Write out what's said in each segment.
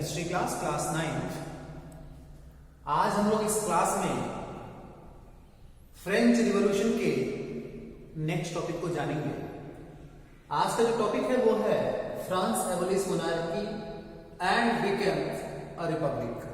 History class, class 9। आज हम लोग इस क्लास में फ्रेंच रिवॉल्यूशन के नेक्स्ट टॉपिक को जानेंगे। आज का जो टॉपिक है वो है France abolish monarchy and became a republic.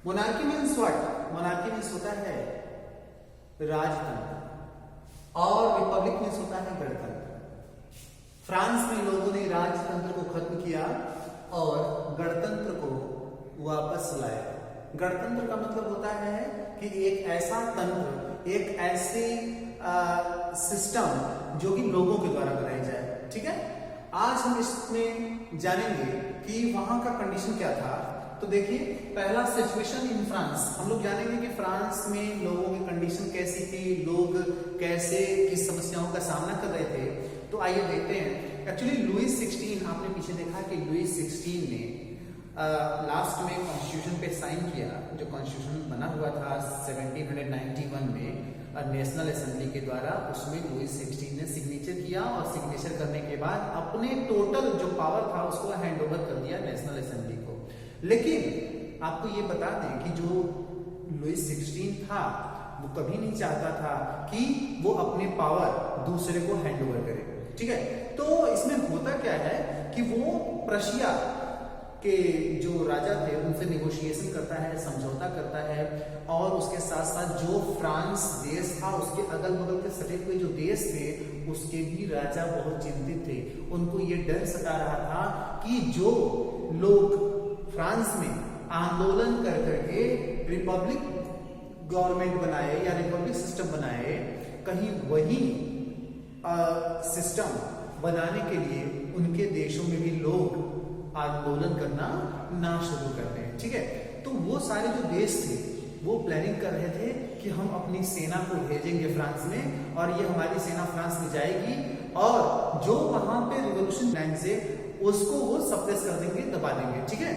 Monarchy means what? Monarchy means होता है राजतंत्र और रिपब्लिक मीन्स होता है गणतंत्र। फ्रांस में लोगों ने राजतंत्र को खत्म किया और गणतंत्र को वापस लाया। गणतंत्र का मतलब होता है कि एक ऐसा तंत्र, एक ऐसी सिस्टम जो कि लोगों के द्वारा बनाई जाए। ठीक है, आज हम इसमें जानेंगे कि वहां का कंडीशन क्या था। तो देखिए, पहला सिचुएशन इन फ्रांस, हम लोग जानेंगे कि फ्रांस में लोगों की कंडीशन कैसी थी, लोग कैसे किस समस्याओं का सामना कर रहे थे। तो आइए देखते हैं। एक्चुअली लुईस 16, आपने पीछे देखा कि लुईस 16 ने लास्ट में कॉन्स्टिट्यूशन पे साइन किया। जो कॉन्स्टिट्यूशन बना हुआ था 1791 में नेशनल असेंबली के द्वारा, उसमें लुईस 16 ने सिग्नेचर किया और सिग्नेचर करने के बाद अपने टोटल जो पावर था उसको हैंड ओवर कर दिया नेशनल असेंबली को। लेकिन आपको ये बता दें कि जो लुईस 16 था वो कभी नहीं चाहता था कि वो अपने पावर दूसरे को हैंड ओवर करे। ठीक है, तो इसमें होता क्या है कि वो प्रशिया के जो राजा थे उनसे नेगोशिएशन करता है, समझौता करता है, और उसके साथ साथ जो फ्रांस देश था उसके अगल बगल के सटे हुए जो देश थे उसके भी राजा बहुत चिंतित थे। उनको ये डर सता रहा था कि जो लोग फ्रांस में आंदोलन कर करके रिपब्लिक गवर्नमेंट बनाए या रिपब्लिक सिस्टम बनाए, कहीं वही सिस्टम बनाने के लिए उनके देशों में भी लोग आंदोलन करना ना शुरू कर दें। ठीक है, तो वो सारे जो देश थे वो प्लानिंग कर रहे थे कि हम अपनी सेना को भेजेंगे फ्रांस में और ये हमारी सेना फ्रांस में जाएगी और जो वहां पे रिवॉल्यूशन लाइन से उसको वो सप्रेस कर देंगे, दबा देंगे। ठीक है,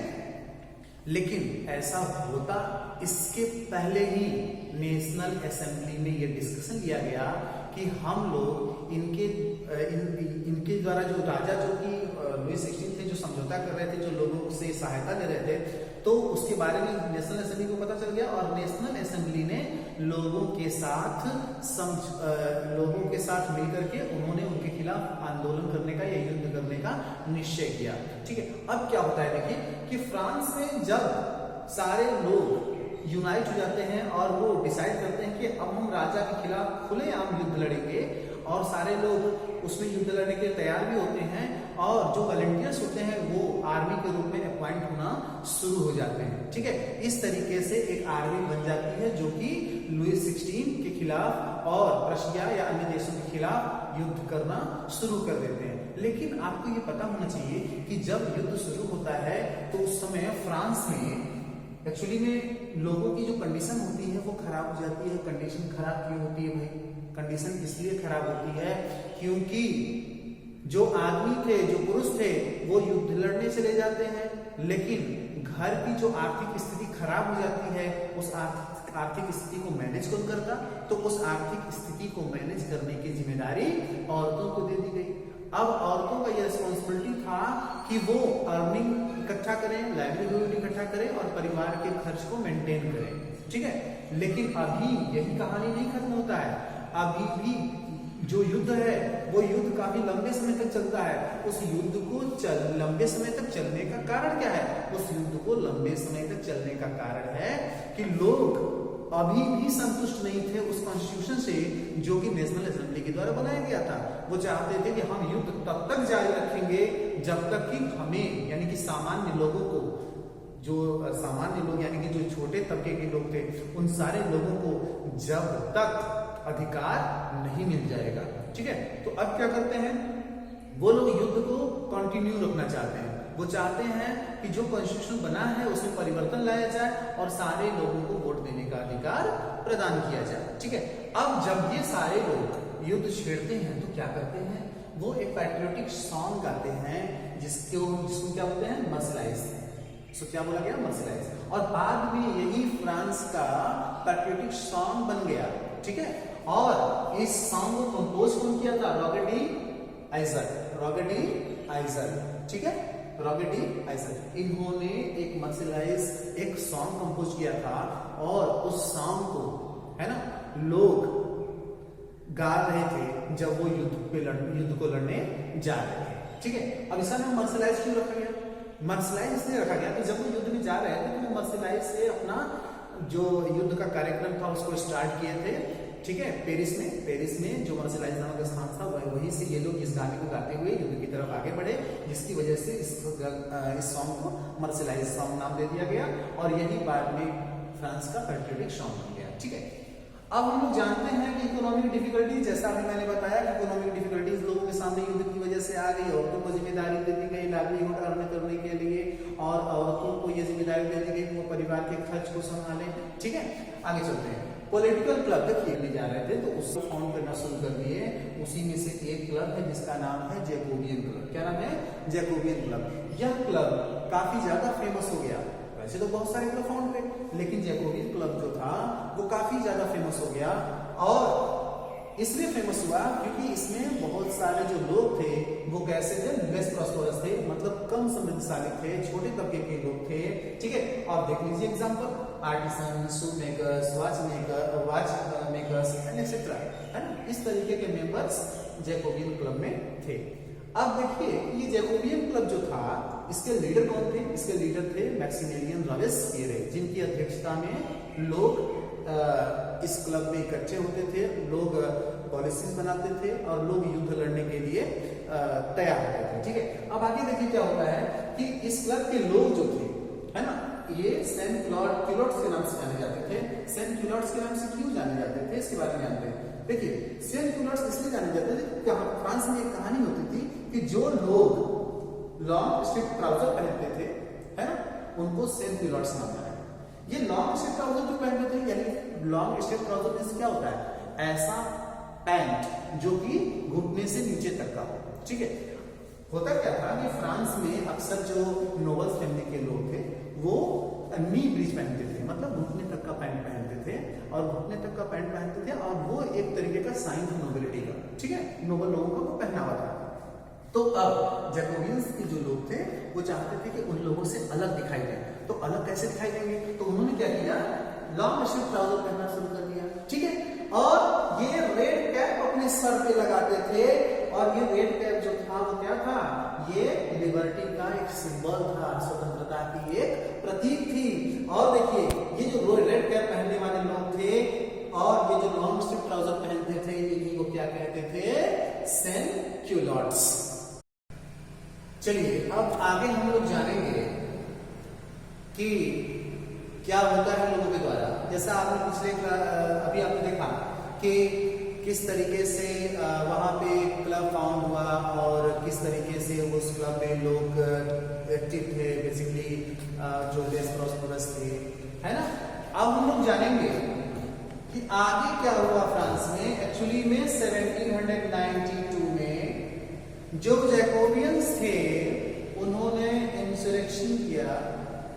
लेकिन ऐसा होता इसके पहले ही नेशनल असेंबली में ये डिस्कशन लिया गया कि हम लोग इनके द्वारा जो राजा जो कि लुईस 16 थे जो समझौता कर रहे थे, जो लोगों से सहायता दे रहे थे, तो उसके बारे में नेशनल असेंबली को पता चल गया और नेशनल असेंबली ने लोगों के साथ मिलकर के उन्होंने उनके खिलाफ आंदोलन करने का या युद्ध करने का निश्चय किया। ठीक है, अब क्या होता है देखिए कि फ्रांस में जब सारे लोग यूनाइट हो जाते हैं और वो डिसाइड करते हैं कि अब हम राजा के खिलाफ खुलेआम युद्ध लड़ेंगे, और सारे लोग उसमें युद्ध लड़ने के लिए तैयार भी होते हैं, और जो वॉलंटियर्स होते हैं वो आर्मी के रूप में अपॉइंट होना शुरू हो जाते हैं। ठीक है, इस तरीके से एक आर्मी बन जाती है जो कि लुईस 16 के खिलाफ और प्रशिया या अन्य देशों के खिलाफ युद्ध करना शुरू कर देते हैं। लेकिन आपको ये पता होना चाहिए कि जब युद्ध शुरू होता है तो उस समय फ्रांस में एक्चुअली में लोगों की जो कंडीशन होती है वो खराब हो जाती है। कंडीशन खराब क्यों होती है भाई? कंडीशन इसलिए खराब होती है क्योंकि जो आदमी थे, जो पुरुष थे, वो युद्ध लड़ने चले जाते हैं, लेकिन घर की जो आर्थिक स्थिति खराब हो जाती है, उस आर्थिक स्थिति को मैनेज कौन करता? तो उस आर्थिक स्थिति को मैनेज करने की जिम्मेदारी औरतों को दे दी गई। अब औरतों का यह रिस्पॉन्सिबिलिटी था कि वो अर्निंग इकट्ठा करें, लाइवलीहुड इकट्ठा करें और परिवार के खर्च को मेंटेन करें। ठीक है, लेकिन अभी यही कहानी नहीं खत्म होता है। अभी भी जो युद्ध है वो युद्ध काफी लंबे समय तक चलता है। उस युद्ध को लंबे समय तक चलने का कारण क्या है? उस युद्ध को लंबे समय तक चलने का कारण है कि लोग अभी भी संतुष्ट नहीं थे उस कॉन्स्टिट्यूशन से जो कि नेशनल असेंबली के द्वारा बनाया गया था। वो चाहते थे कि हम युद्ध तब तक जारी रखेंगे जब तक कि हमें, यानी कि सामान्य लोगों को, जो सामान्य लोग यानी कि जो छोटे तबके के लोग थे, उन सारे लोगों को जब तक अधिकार नहीं मिल जाएगा। ठीक है, तो अब क्या करते हैं वो लोग? युद्ध को कंटिन्यू रखना चाहते हैं। वो चाहते हैं कि जो कॉन्स्टिट्यूशन बना है उसमें परिवर्तन लाया जाए और सारे लोगों को वोट देने का अधिकार प्रदान किया जाए। ठीक है, अब जब ये सारे लोग युद्ध छेड़ते हैं तो क्या करते हैं? वो एक पैट्रियोटिक सॉन्ग गाते हैं जिसको क्या बोलते हैं? मर्सिलाइज। सो क्या बोला गया? मर्सिलाइज। और बाद में यही फ्रांस का पैट्रियोटिक सॉन्ग बन गया। ठीक है, और इस सॉन्ग को कंपोज कौन किया था? Roger D आइजर। ठीक है, प्रोगेटिव आइसर। इन्होंने एक मर्सिलाइज एक सॉन्ग कंपोज किया था और उस सॉन्ग को है ना लोग गा रहे थे जब वो युद्ध को लड़ने जा रहे थे। ठीक है, अब इसका नाम मर्सिलाइज क्यों रखा गया? मर्सिलाइज इसलिए रखा गया कि जब वो युद्ध में जा रहे थे तो वो मर्सिलाइज से अपना जो युद्ध का कार्यक्रम था उसको स्टार्ट किए थे। ठीक है, पेरिस में जो मर्सिलाइज नामक स्थान था वहीं से ये लोग इस गाने को गाते हुए युद्ध की तरफ आगे बढ़े, जिसकी वजह से इस सॉन्ग को मर्सिलाइज सॉन्ग नाम दे दिया गया और यही बाद में फ्रांस का पैट्रियोटिक सॉन्ग बन गया। ठीक है, अब हम लोग जानते हैं कि इकोनॉमिक डिफिकल्टीज, जैसा अभी मैंने बताया कि इकोनॉमिक डिफिकल्टीज लोगों के सामने युद्ध की वजह से आ गई। औरतों को जिम्मेदारी दे दी गई लाइवलीहुड अर्न करने के लिए और औरतों को ये जिम्मेदारी दे दी गई कि वो परिवार के खर्च को संभालें। ठीक है, आगे चलते हैं। पॉलिटिकल क्लब खेलने जा रहे थे तो उसको फाउंड करना शुरू कर दिए। उसी में से एक क्लब है जिसका नाम है जैकोबियन क्लब। क्या नाम है? Jacobian club. यह क्लब काफी ज्यादा फेमस हो गया। वैसे तो बहुत सारे क्लब फाउंड हुए लेकिन जैकोबियन क्लब जो था वो काफी ज्यादा फेमस हो गया और इसलिए फेमस हुआ क्योंकि इसमें बहुत सारे जो लोग थे वो कैसे थे? लेस प्रॉस्परस थे, मतलब कम समृद्धशाली थे, छोटे तबके के लोग थे। ठीक है, और देख लीजिए example, artisan, shoe makers, watch makers and etcetera, है ना? इस तरीके के मेंबर्स जैकोबियन क्लब में थे। अब देखिए ये जैकोबियन क्लब जो था इसके लीडर कौन थे? इसके लीडर थे मैक्सिमिलियन रॉबेस्पियर, जिनकी अध्यक्षता में लोग इस क्लब में इकट्ठे होते थे, लोग पॉलिसीज बनाते थे और लोग युद्ध लड़ने के लिए तैयार होते थे। ठीक है, अब आगे देखिए क्या होता है कि इस क्लब के लोग जो थे, है ना, ये सेंट क्यूलॉट्स के नाम से जाने जाते थे। सेंट क्यूलॉट्स के नाम से क्यों जाने जाते थे इसके बारे में जानते हैं। देखिए सेंट क्यूलॉट्स इसलिए जाने जाते थे, फ्रांस में एक कहानी होती थी कि जो लोग लॉन्ग स्ट्रिप ट्राउजर पहनते थे, है ना, उनको सेंट क्यूलॉट्स नाम है। ये लॉन्ग स्ट्रिप ट्राउजर जो पहनते थे, यानी लॉन्ग स्ट्रिप ट्राउजर में क्या होता है? ऐसा पैंट जो कि घुटने से नीचे तक का हो। ठीक है, होता क्या था कि फ्रांस में अक्सर जो नोबल फैमिली के लोग थे वो नी ब्रीच पहनते थे, मतलब घुटने तक का पैंट पहनते थे और घुटने तक का पैंट पहनते थे और वो एक तरीके का साइन था नोबिलिटी का। ठीक है, नोबल लोगों का वो पहनावा था। तो अब जैकोबियंस के जो लोग थे वो चाहते थे कि उन लोगों से अलग दिखाई दे। तो अलग कैसे दिखाई देंगे? तो उन्होंने क्या किया? लॉन्ग स्ट्रिप ट्राउजर पहनना शुरू कर दिया। ठीक है, और ये रेड कैप अपने सर पे लगाते थे और ये रेड कैप जो था वो क्या था? ये लिबर्टी का एक सिंबल था, स्वतंत्रता की एक प्रतीक थी। और देखिए ये जो रेड कैप पहनने वाले लोग थे और ये जो लॉन्ग स्ट्रिप ट्राउजर पहनते थे इन्हीं को क्या कहते थे? Sans culottes. चलिए अब आगे हम लोग जानेंगे कि क्या होता है लोगों के द्वारा। जैसा आपने पिछले अभी आपने देखा कि किस तरीके से वहां पे क्लब फाउंड हुआ और किस तरीके से उस क्लब में लोग एक्टिव थे, बेसिकली जो लेस प्रॉस्परस थे, है ना। अब हम लोग जानेंगे कि आगे क्या हुआ फ्रांस में। एक्चुअली में 1792 में जो जैकोबियंस थे उन्होंने इंसरेक्शन किया,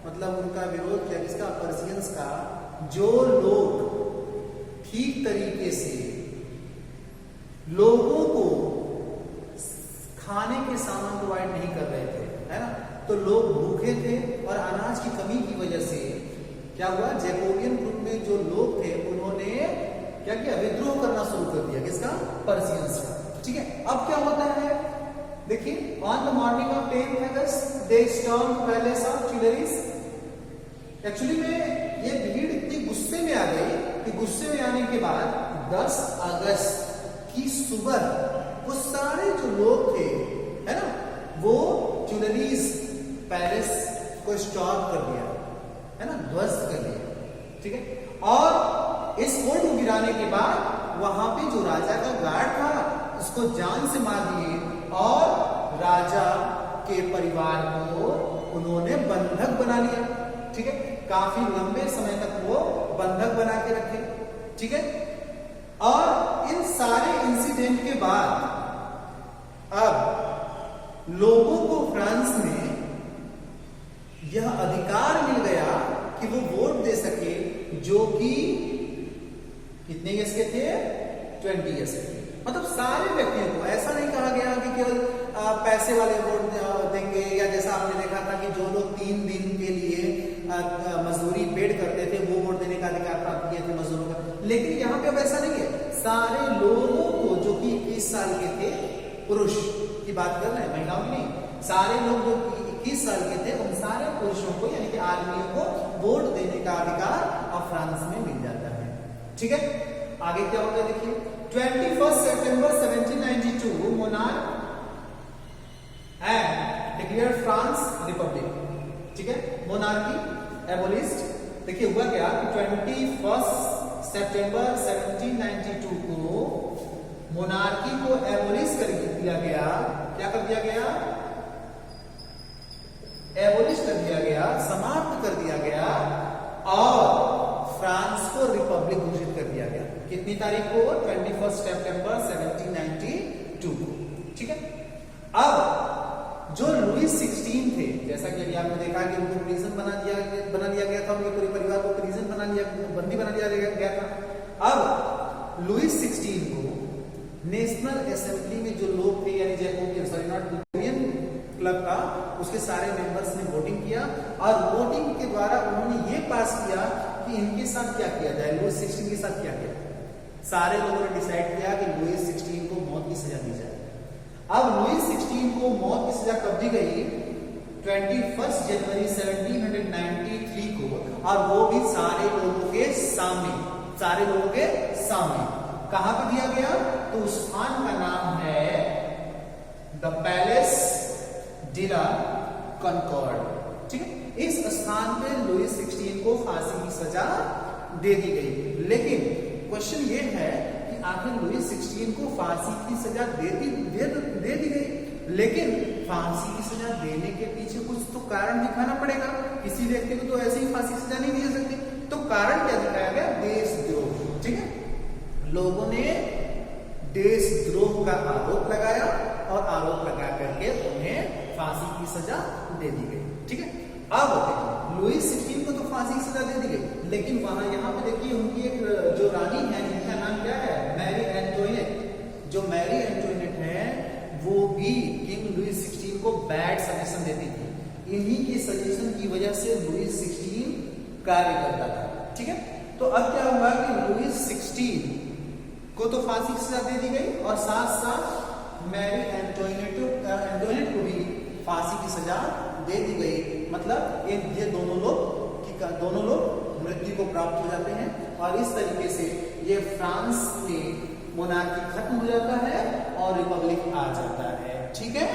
मतलब उनका विरोध किया। किसका? पर्सियंस का। जो लोग ठीक तरीके से लोगों को खाने के सामान प्रोवाइड नहीं कर रहे थे, है ना, तो लोग भूखे थे और अनाज की कमी की वजह से क्या हुआ? जैकोबियन ग्रुप में जो लोग थे उन्होंने क्या किया? विद्रोह करना शुरू कर दिया। किसका? पर्सियंस का। ठीक है, अब क्या होता है देखिए, on the morning of 10th अगस्त they storm palace of Tuileries. Actually में ये भीड़ इतनी गुस्से में आ गई कि गुस्से में आने के बाद 10 अगस्त की सुबह वो सारे जो लोग थे, है ना, वो ट्यूइलरीज पैलेस को स्टॉर्म कर दिया, है ना, ध्वस्त कर दिया। ठीक है, और इस फोर्ट को गिराने के बाद वहां पे जो राजा का गार्ड था उसको जान से मार दिए और राजा के परिवार को उन्होंने बंधक बना लिया। ठीक है, काफी लंबे समय तक वो बंधक बना के रखे। ठीक है, और इन सारे इंसिडेंट के बाद अब लोगों को फ्रांस में यह अधिकार मिल गया कि वो वोट दे सके, जो कि कितने ईयर्स के थे? 20 ईयर्स के। मतलब सारे व्यक्तियों को, ऐसा नहीं कहा गया कि केवल पैसे वाले वोट देंगे, या जैसा आपने देखा था कि जो लोग 3 दिन के लिए मजदूरी पेड करते थे वो वोट देने का अधिकार प्राप्त किए थे मजदूरों का। लेकिन यहाँ पे अब ऐसा नहीं है, सारे लोगों को जो कि 21 साल के थे, पुरुष की बात कर रहे हैं, महिलाओं की नहीं, सारे लोग जो 21 साल के थे उन सारे पुरुषों को यानी कि आदमियों को वोट देने का अधिकार अब फ्रांस में मिल जाता है। ठीक है, आगे क्या होगा देखिए। 21 सितंबर 1792 monarch and declare France Republic. ठीक है, मोनार्की एबोलिस्ट। देखिए हुआ क्या कि 21 सितंबर 1792 को मोनार्की को एबोलिश कर दिया गया। क्या कर दिया गया? एबोलिश कर दिया गया, समाप्त कर दिया गया और फ्रांस को रिपब्लिक घोषित कर दिया गया। कितनी तारीख को? 21 सितंबर 1792 को। ठीक है, अब जो लुईस 16 थे, जैसा कि अभी आपने देखा कि उनको प्रिजन बना दिया गया था, उनके पूरे परिवार को प्रिजन बंदी बना दिया गया था। अब लुईस 16 को नेशनल असेंबली में जो लोग थे, यानी जैकोबियन क्लब का, उसके सारे मेंबर्स ने वोटिंग किया और वोटिंग के द्वारा उन्होंने ये पास किया कि इनके साथ क्या किया जाए, लुईस 16 के साथ क्या किया। सारे लोगों ने डिसाइड किया कि लुईस 16 को मौत की सजा दी जाए। अब लुईस 16 को मौत की सजा कब दी गई? 21 जनवरी 1793 को, और वो भी सारे लोगों के सामने। सारे लोगों के सामने कहां पे दिया गया? तो उस स्थान का नाम है the palace de la Concorde. ठीक है, इस स्थान पे लुईस 16 को फांसी की सजा दे दी गई। लेकिन क्वेश्चन ये है कि आखिर लुईस 16 को फांसी की सजा दे दी गई, लेकिन फांसी की सजा देने के पीछे कुछ तो कारण दिखाना पड़ेगा। किसी व्यक्ति को तो ऐसे ही फांसी की सजा नहीं दी जा सकती। तो कारण क्या दिखाया गया? देशद्रोह। ठीक है, लोगों ने देशद्रोह का आरोप लगाया और आरोप लगा करके उन्हें फांसी की सजा दे दी गई। ठीक है, अब लुईस 16 को तो फांसी की सजा दे दी गई, लेकिन वहां यहाँ पे देखिए उनकी एक जो रानी है, जिनका नाम क्या है? मैरी एंटोइनेट। जो मैरी एंटोइनेट है वो भी किंग लुईस 16 को बैड सजेशन देती थी। इन्हीं के सजेशन की वजह से लुईस 16 कार्य करता था। ठीक है, तो अब क्या हुआ कि लुईस 16 को तो फांसी की सजा दे दी गई और साथ साथ मैरी एंटोइनेट को भी फांसी की सजा दे दी गई। मतलब ये दोनों लोग मृत्यु को प्राप्त हो जाते हैं और इस तरीके से ये फ्रांस में मोनार्की खत्म हो जाता है और रिपब्लिक आ जाता है। ठीक है।